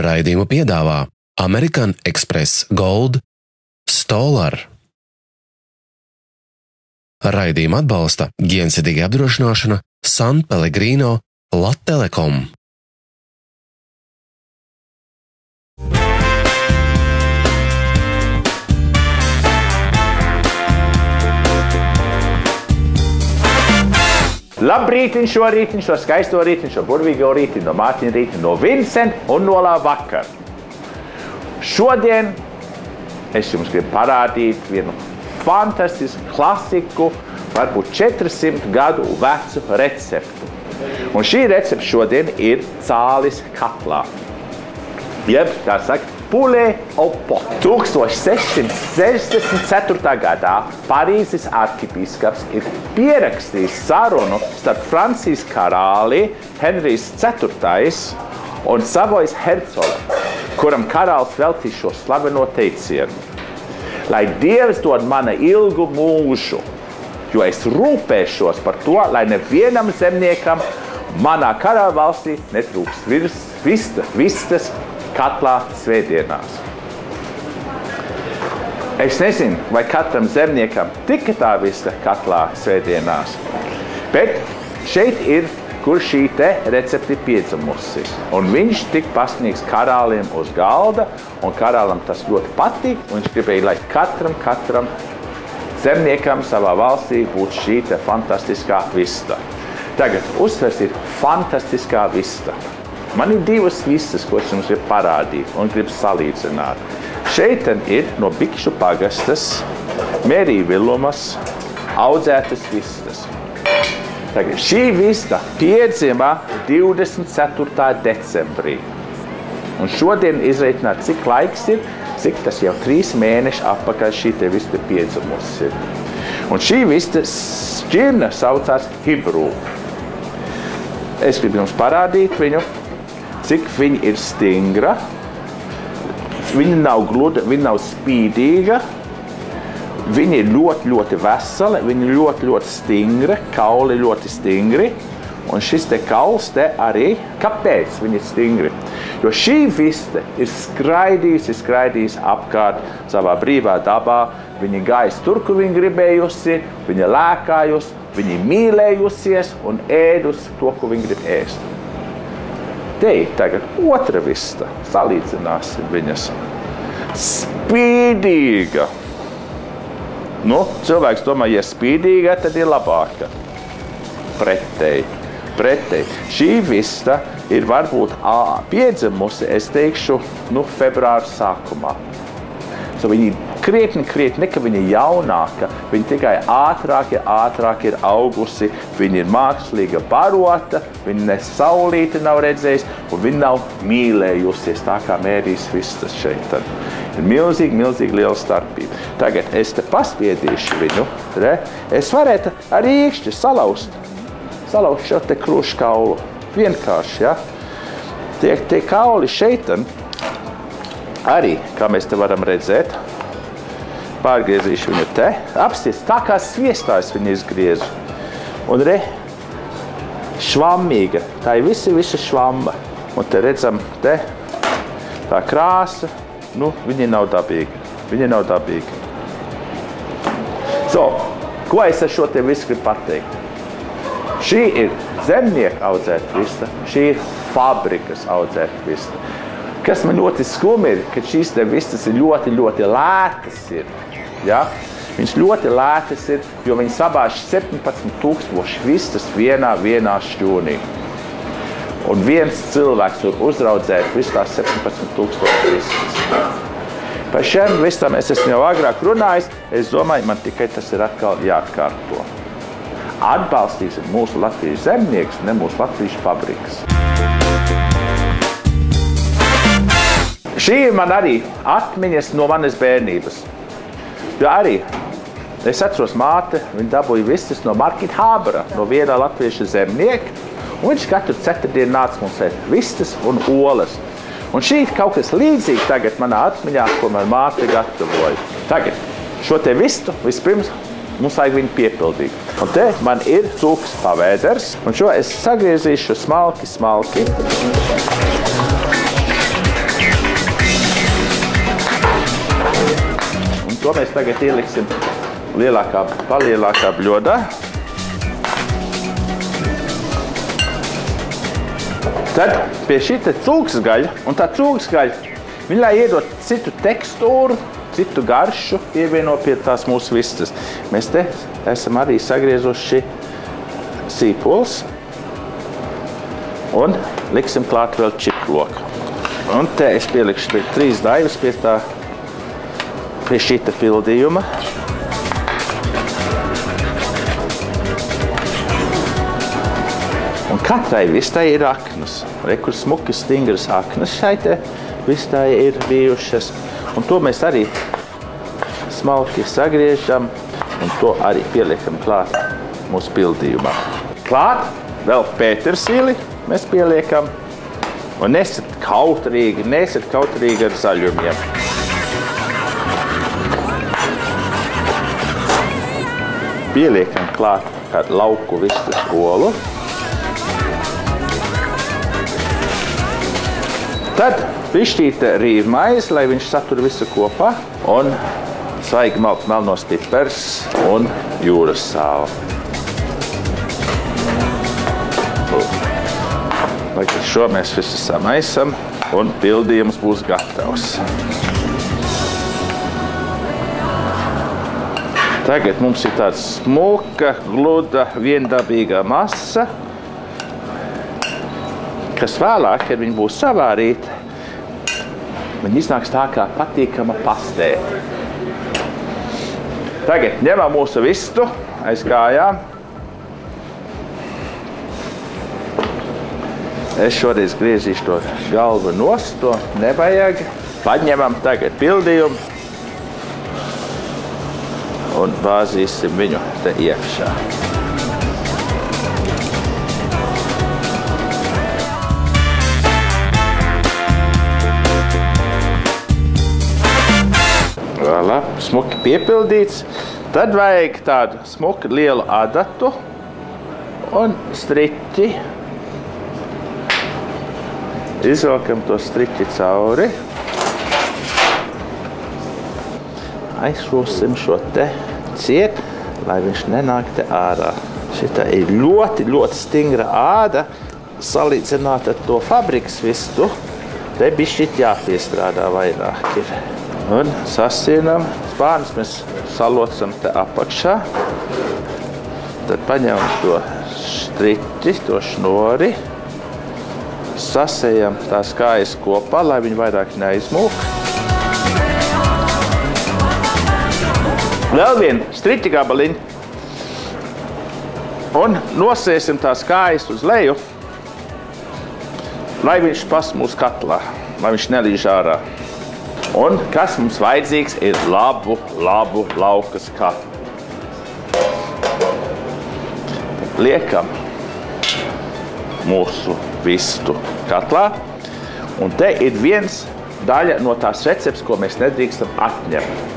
Raidījumu piedāvā American Express Gold, Stolar. Raidījumu atbalsta Ģiensirdīga apdrošināšana, San Pellegrino, Lattelekom. Labrītiņ, šo rītiņ, šo skaisto rītiņ, šo burvīgo rītiņ, no Mārtiņa rītiņ, no Vincenta un no vakar. Šodien es jums gribu parādīt vienu fantastisku klasiku, varbūt 400 gadu vecu receptu. Un šī recepte šodien ir cālis katlā. Jeb, kā saka, poulet au pot. 1664. gadā Parīzes arkipīskaps ir pierakstījis sarunu starp Francijas karāli Henrijs IV un Savojas hercogu, kuram karālis veltīja šo slaveno teicienu. Lai Dievs dod mana ilgu mūžu, jo es rūpēšos par to, lai nevienam zemniekam manā karāvalstī netrūks vistas katlā svētdienās. Es nezinu, vai katram zemniekam tika tā vista katlā svētdienās, bet šeit ir, kur šī te recepte piedzimusi. Un viņš tika pasniegts karālim uz galda, un karālam tas ļoti patīk, un viņš gribēja, lai katram zemniekam savā valstī būtu šī te fantastiskā vista. Tagad uzsvers ir fantastiskā vista. Man ir divas vistas, ko es jums gribu parādīt un gribu salīdzināt. Šeit ir no Bikšu pagastes Mērija Vilumas audzētas vistas. Tagad šī vista piedzima 24. decembrī. Un šodien izreikināt, cik laiks ir, cik tas jau 3 mēneši atpakaļ šī te vista piedzimusi. Un šī vista šķirne saucās Hibru. Es gribu jums parādīt viņu, cik viņa ir stingra. Viņa nav gluda, viņa nav spīdīga. Viņa ir ļoti vesela, viņa ir ļoti stingra, kauli ļoti stingri. Un šis te kauls te arī, kāpēc viņa ir stingri? Jo šī vista ir skraidījusi apkārt savā brīvā dabā. Viņa gājis tur, kur viņa gribējusi, viņa lēkājusi, viņa mīlējusies un ēdusi to, ko viņa grib ēst. Te ir tagad otra vista. Salīdzināsim viņas. Spīdīga. Nu, cilvēks domā, ja spīdīga, tad ir labāka. Pretēji. Šī vista ir varbūt piedzimusi, es teikšu, februāra sākumā. Viņa krietni, ka viņa ir jaunāka, viņa tikai ātrāk ir augusi, viņa ir mākslīga barota, viņa ne saulīti nav redzējusi, un viņa nav mīlējusies, tā kā Mērijas vistas šeit. Ir milzīgi liela starpība. Tagad es te paspiedīšu viņu, es varētu ar īkšķi salauzt šo te krušu kaulu. Vienkārši, ja? Tie kauli šeit arī, kā mēs te varam redzēt, pārgriezīšu viņu te, apsties, tā kā sviestājs viņu izgriezu. Un švammīga, tā ir visa švamma. Un te redzam, te, tā krāsa, viņa nav dabīga. Ko es ar šo te visu gribu pateikt? Šī ir zemnieka audzēta vista, šī ir fabrikas audzēta vista. Kas man ļoti skumji ir, ka šīs te vistas ir ļoti lētas ir. Ja? Viņas ļoti lētas ir, jo viņi sabāž 17,000 vistas vienā šķūnī. Un viens cilvēks var uzraudzēt visu tās 17,000 vistas. Par šiem vistām es esmu jau agrāk runājis, es domāju, man tikai tas ir atkal jāatkārto. Atbalstīsim mūsu latviešu zemniekus, ne mūsu latviešu fabrikas. Šī ir man arī atmiņas no manas bērnības. Jo arī es atceros māte, viņa dabūja vistas no Markita Hābera, no viena latvieša zemnieka, un viņš katru ceturtdienu nāca mums ēst vistas un olas. Un šī ir kaut kas līdzīgs tagad manā atmiņā, ko man māte gatavoja. Tagad šo te vistu vispirms mums vajag viņu piepildīt. Un te man ir cūkas pavēders, un šo es sagriezīšu smalki. Un to mēs tagad ieliksim palielākā bļodā. Tad pie šī te cūksgaļa, un tā cūksgaļa, viņa lai iedot citu tekstūru, citu garšu, pievieno pie tās mūsu vistas. Mēs te esam arī sagriezuši sīpols un liksim klāt vēl čiploku. Un te es pielikšu 3 daivas pie šī te pildījuma. Un katrai vistai ir aknas. Kur smuki stingras aknas šai te vistai ir bijušas. Un to mēs arī smalki sagriežam un to arī pieliekam klāt mūsu pildījumā. Klāt vēl pētersīli mēs pieliekam. Un nesiet kautrīgi ar zaļumiem. Pieliekam klāt kādu lauku vistas olu. Tad pišķīta rīvmaize, lai viņš satur visu kopā. Un svaigi malt melnos pipers un jūras sāla. Tagad šo mēs visu samaisam un pildījums būs gatavs. Tagad mums ir tāda smuka, gluda, viendabīga masa, kas vēlāk, kad viņi būs savārīti, viņi iznāks tā kā patīkama pastē. Tagad ņemam mūsu vistu aiz kājām. Es šoreiz griezīšu to galvu nost, to nevajag. Paņemam tagad pildījumu un bāzīsim viņu te iekšā. Voilà, smuki piepildīts. Tad vajag tādu smuki lielu adatu un striķi. Izvelkam to striķi cauri. Aizšosim šo te ciet, lai viņš nenāk te ārā. Šitā ir ļoti stingra āda, salīdzināt ar to fabrikas vistu. Te bišķīt jāpiestrādā vairāk ir. Un sasienam. Spārnus mēs salocam te apakšā. Tad paņemam to striķi, to šnori. Sasējam tās kājas kopā, lai viņi vairāk neaizmūk. Vēl vienu striķi gabaliņu. Un nosēsim tās kājas uz leju, lai viņš pas mūsu katlā, lai viņš nelīž ārā. Un kas mums vajadzīgs ir labu laukas katlu. Liekam mūsu vistu katlā. Un te ir viens daļa no tās recepts, ko mēs nedrīkstam atņemt.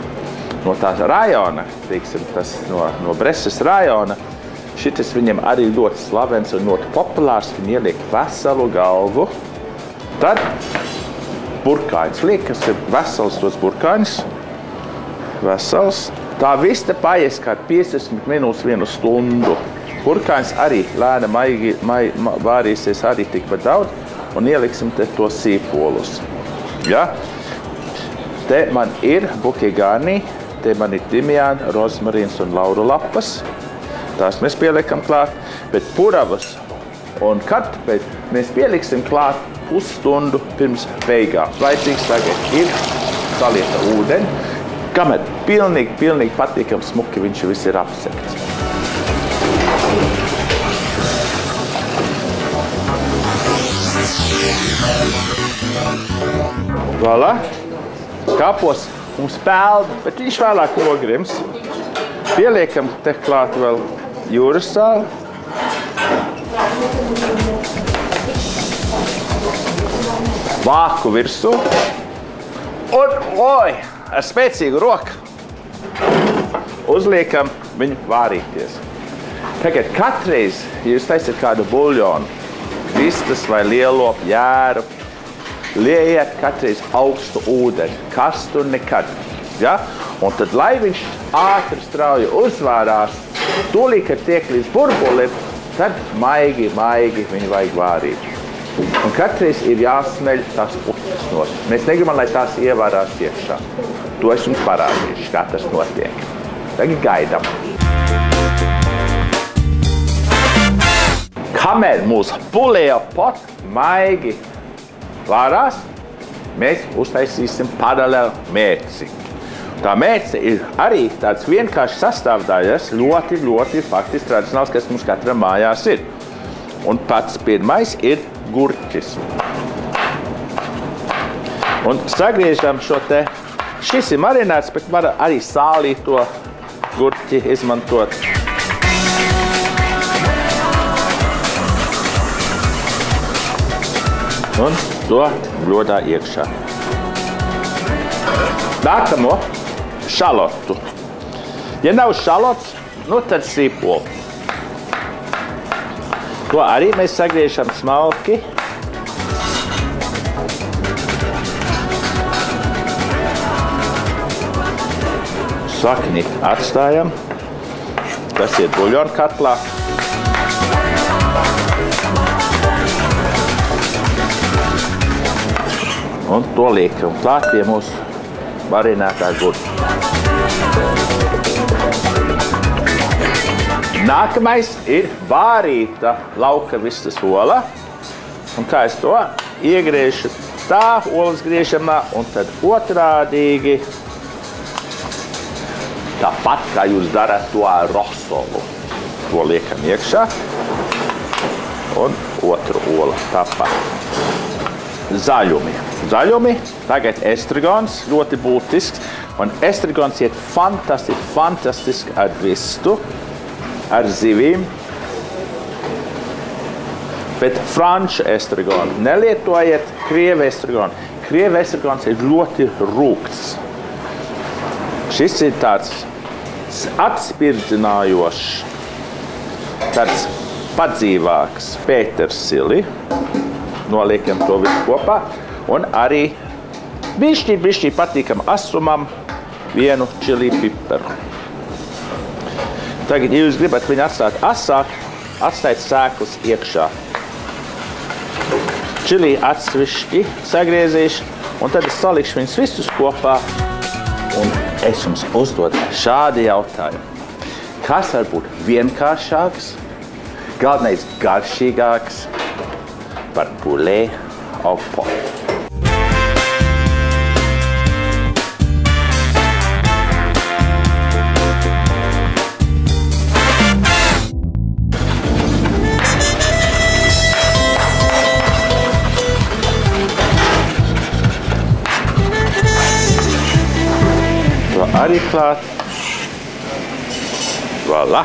No tās rajona, teiksim, tas no Breses rajona, šitas viņam arī ļoti slavens un ļoti populārs. Viņi ieliek veselu galvu. Tad burkāņus liek, kas ir vesels tos burkāņus. Vesels. Tā vista paies kā 50 minūtes 1 stundu. Burkāņus arī lēna vārīsies arī tikpat daudz un ieliksim te tos sīpolus. Ja? Te man ir bukigāni, te man ir timjāna, rozmarīns un lauru lapas. Tās mēs pieliekam klāt, bet puravas un kartupeļus mēs pieliksim klāt pusstundu pirms beigām. Vajadzīgs tagad ir salieta ūdeni, kamēr pilnīgi patīkam smuki viņš viss ir apsepts. Voilà. Kapos mums pelda, bet viņš vēlāk nogrims. Pieliekam te klāt vēl jūras sāli. Vāku virsū. Un, ar spēcīgu roku uzliekam viņu vārīties. Tagad katreiz, ja jūs taisiet kādu buļļonu, vistas vai lielo jēru, liejiet katreiz augstu ūdeni, karstu nekad. Ja? Un tad, lai viņš ātri strauji uzvārās, tūlīt, kad tiek līdz burbulim, tad maigi viņu vajag vārīt. Un katreiz ir jāsmeļ tās putas nost. Mēs negribam, lai tās ievārās iekšā. To es jums parādīšu, kā tas notiek. Tagad gaidām. Kamēr mūsu pulēja pot maigi vārās, mēs uztaisīsim paralēli mērci. Tā mērce ir arī tāds vienkārši sastāvdaļas, ļoti faktiski tradicionāls, kas mums katram mājās ir. Un pats pirmais ir gurķis. Un sagriežam šo te, šis ir marinēts, bet var arī sālīto gurķi izmantot. Un to bļodā iekšā. Nākamo šalotu. Ja nav šalots, tad sīpolu. To arī mēs sagriežam smalki. Sakni atstājam. Tas ir buļļona katlā. Un to liekam klāt pie mūsu marinētā gurķa. Nākamais ir vārīta lauka vistas ola. Un kā es to iegriežu tā olas griežamā un tad otrādīgi. Tāpat kā jūs darat to ar rosolu. To liekam iekšā. Un otru olu tāpat. Zaļumi. Tagad estragons, ļoti būtisks. Un estragons iet fantastiski ar vistu, ar zivīm. Bet franču estragonu nelietojiet krievu estragonu. Krievu estragons ir ļoti rūgts. Šis ir tāds atspirdzinājošs, tāds padzīvāks pētersili. Noliekam to visu kopā. Un arī bišķi patīkam asumam vienu čili piperu. Tagad, ja jūs gribat viņu atstāt asāk, atstājiet sēklas iekšā. Čili atsevišķi sagriezīšu, un tad es salikšu viņus visus kopā. Un es jums uzdodu šādi jautājumu. Kas var būt vienkāršāks, galvenais garšīgāks par poulet au pot? To arī klāt. Voilà.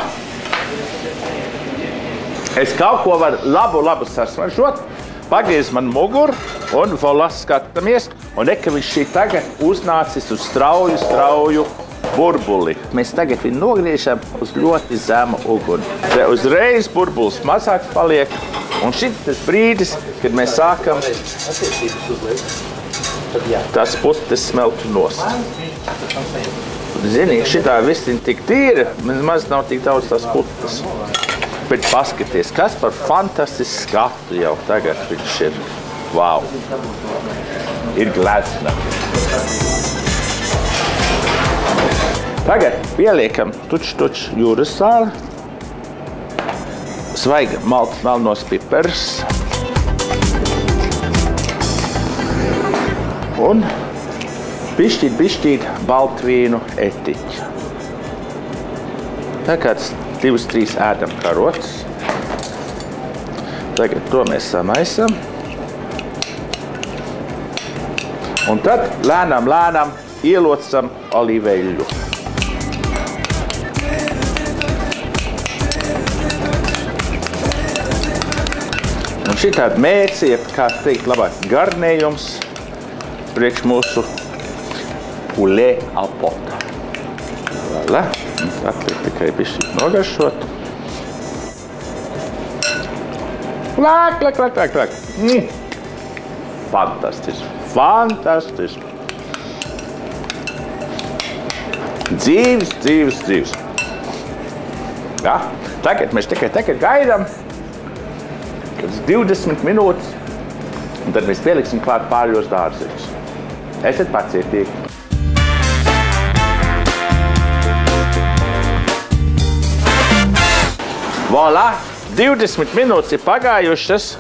Es kaut ko varu labu sasmažot. Pagriez man muguru un voilà skatāmies. Un ka viņš šī tagad uznācis uz strauju burbuli. Mēs tagad viņu nogriežam uz ļoti zemu uguni. Te uzreiz burbulis mazāk paliek. Un šis tas brīdis, kad mēs sākam tas putas smeltu nost. Zini, šitā vistiņa tik tīra, maz nav tik daudz tās putas. Bet paskaties, kas par fantastisku skatu jau tagad viņš ir. Wow! Ir glezna. Tagad pieliekam tuč jūras sāli. Svaiga maltas melnos pipers. Un bišķīt baltvīnu etiķi. Tā kāds 2-3 ēdam karotes. Tagad to mēs samaisam. Un tad lēnām ielocam olīveļu. Un šī tāda mērce, kā teikt, labāk garnējums priekš mūsu poulet au pot. Voilà. Atliek tikai bišķi nogaršot. Lāk. Fantastiski. Dzīves. Ja? Tagad mēs tikai gaidām, kad 20 minūtes, un tad mēs pieliksim klāt pārējos dārzeņus. Esiet pacietīgi. Voilà! 20 minūtes ir pagājušas.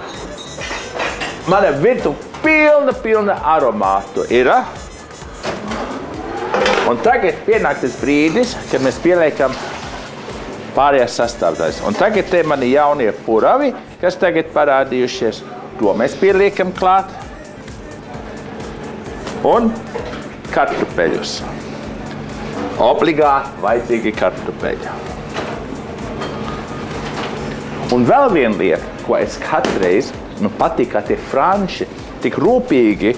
Mana virtuve pilna aromātu ir. Un tagad pienāk tas brīdis, kad mēs pieliekam pārējās sastāvdaļas. Un tagad te mani jaunie puravi, kas tagad parādījušies. To mēs pieliekam klāt. Un kartupeļus. Obligāti vajadzīgi kartupeļi. Un vēl viena lieta, ko es katreiz patīk, kā tie franči tik rūpīgi,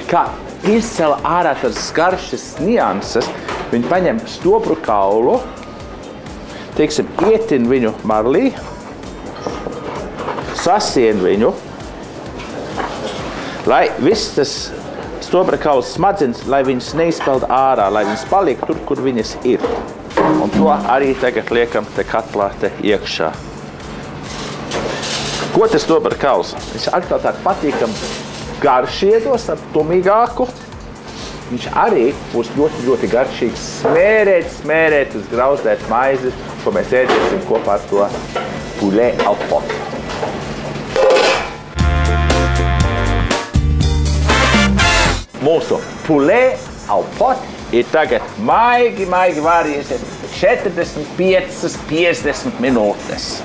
kā izcēla ārā tas garšas nianses, viņi paņem stobru kaulu, teiksim, ietin viņu marlī, sasien viņu, lai viss tas stobra kauls smadzenes, lai viņas neizpeld ārā, lai viņas paliek tur, kur viņas ir. Un to arī tagad liekam te katlā te iekšā. Ko tas stobra kauls? Viņš atkal tādu patīkam garšietos, tumīgāku. Viņš arī būs ļoti garšīgs smērēt uz grauzdēt maizi, ko mēs ēdiesim kopā ar to poulet au pot. Mūsu poulet au pot ir tagad maigi vārījusies 45–50 minūtes.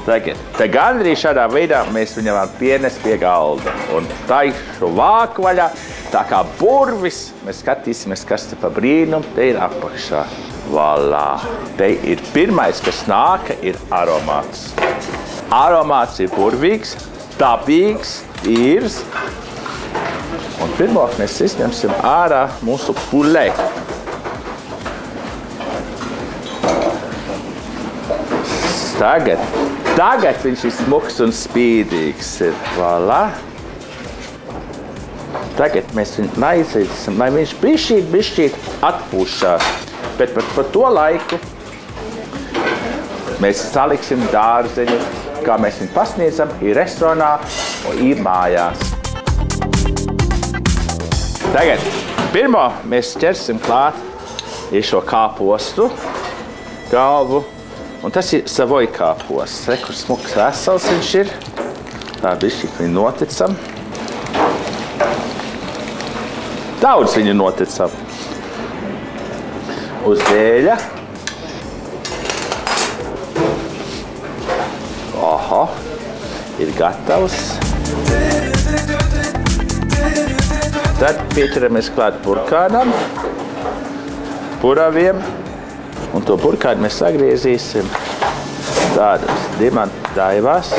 Tagad, te gandrīz šādā veidā mēs viņam varam pienest pie galda. Un taišu vāku vaļā, tā kā burvis, mēs skatīsimies, kas te pa brīnumu te ir apakšā. Voilà! Te ir pirmais, kas nāka, ir aromāts. Aromāts ir burvīgs, dabīgs, tīrs. Un pirmo mēs izņemsim ārā mūsu poulet. Tagad viņš ir smuks un spīdīgs. Voilà. Tagad mēs viņu aizēsim, lai viņš bišķīt atpūšās. Bet par to laiku mēs saliksim dārzeņus, kā mēs viņu pasniedzam, ir restorānā un ir mājās. Tagad pirmo mēs ķersim klāt šo kāpostu galvu. Un tas ir savoj kāposts. Re, kur smuks vesels viņš ir. Tā bišķi viņu noticam. Daudz viņu noticam. Uz dēļa. Oho, ir gatavs. Tad pieķeramies klāt burkānam, puraviem. Un to burkāni mēs sagriezīsim tādas dimantu daivās.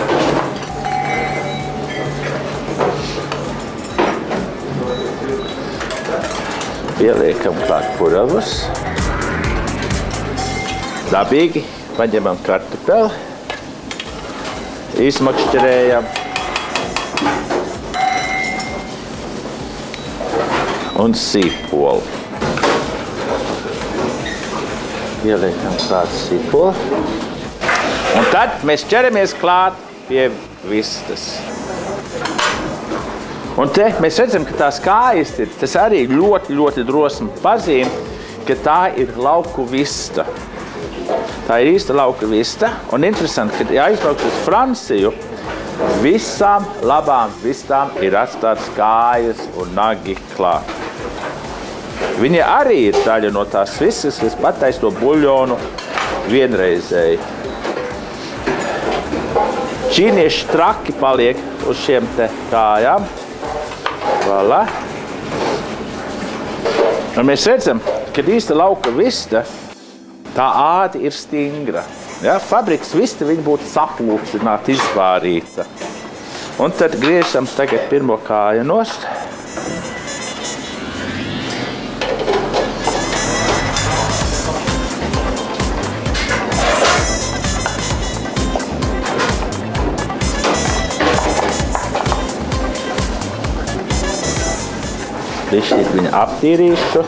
Pieliekam klāt puravus. Dabīgi paņemam kartupeli. Izmakšķerējam. Un sīpolu. Ieliekam klāt sīpolu. Un tad mēs ķeramies klāt pie vistas. Un te mēs redzam, ka tās kājas ir, tas arī ļoti drosmi pazīm, ka tā ir lauku vista. Tā ir īsta lauku vista. Un interesanti, ka aizbraukt uz Franciju, visām labām vistām ir atstāts kājas un nagi klāt. Viņi arī ir daļa no tās visas, kas patais to buļļonu vienreizēji. Ķīnieši traki paliek uz šiem te kājām. Voilà. Un mēs redzam, ka īsta lauka vista, tā āda ir stingra. Ja? Fabrikas vista viņa būtu saplūksināta, izvārīta. Un tad griežam tagad pirmo kāju nost. Bišķīt viņu aptīrīšu.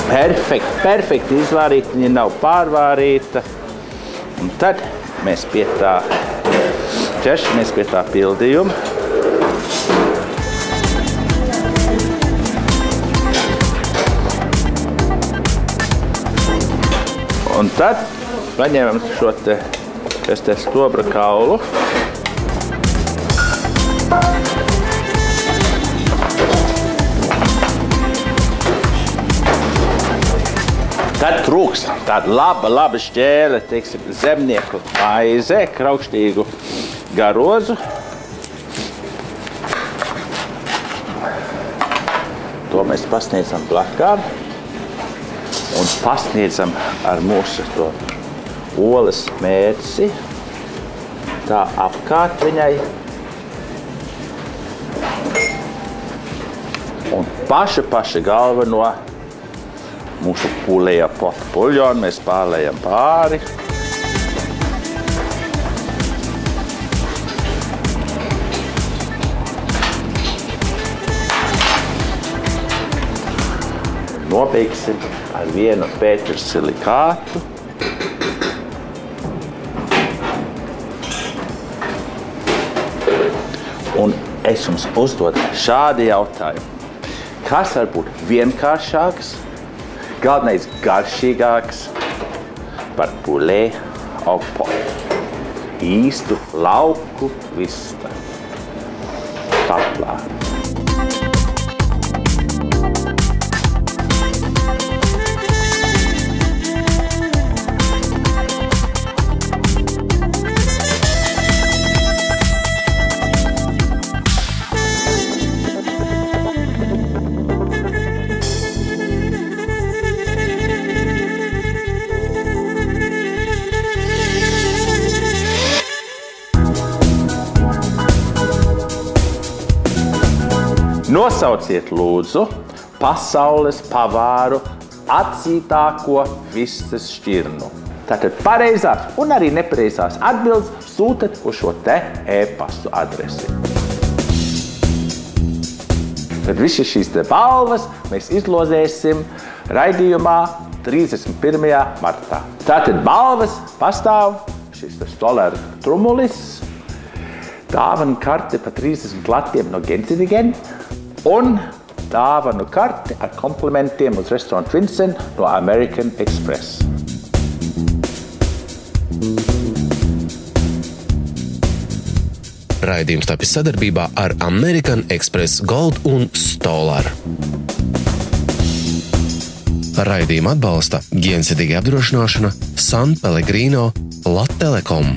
perfekti izvārīta, viņa nav pārvārīta. Un tad mēs pie tā ķeršamies pie tā pildījuma. Un tad paņemam šo te stobra kaulu. Tad trūks tāda laba šķēle, teiksim, zemnieku maize, kraukštīgu garozu. To mēs pasniedzam blakām un pasniedzam ar mūsu to olas mērci, tā apkārt viņai. Un paša galveno mūsu pulēja potu buļļonu mēs pārlējam pāri. Nobeigsim ar vienu pētersilikātu. Un es jums uzdodu šādi jautājumu. Kas var būt vienkāršāks, galvenais garšīgāks par pulē au potu? Īstu lauku vista katlā. Nosauciet lūdzu pasaules pavāru atzītāko vistas šķirnu. Tātad pareizās un arī nepareizās atbildes sūtat uz šo te e-pastu adresi. Tad visas šīs te balvas mēs izlozēsim raidījumā 31. martā. Tātad balvas pastāv šis Stoller trumulis, dāvanu karte pa 30 latiem no Gjensidigen un dāvanu karte ar komplimentiem uz restorānu Vincent no American Express. Raidījums tapis sadarbībā ar American Express Gold un Stoller. Raidījumu atbalsta Gjensidige apdrošināšana, San Pellegrino, Lat Telekom.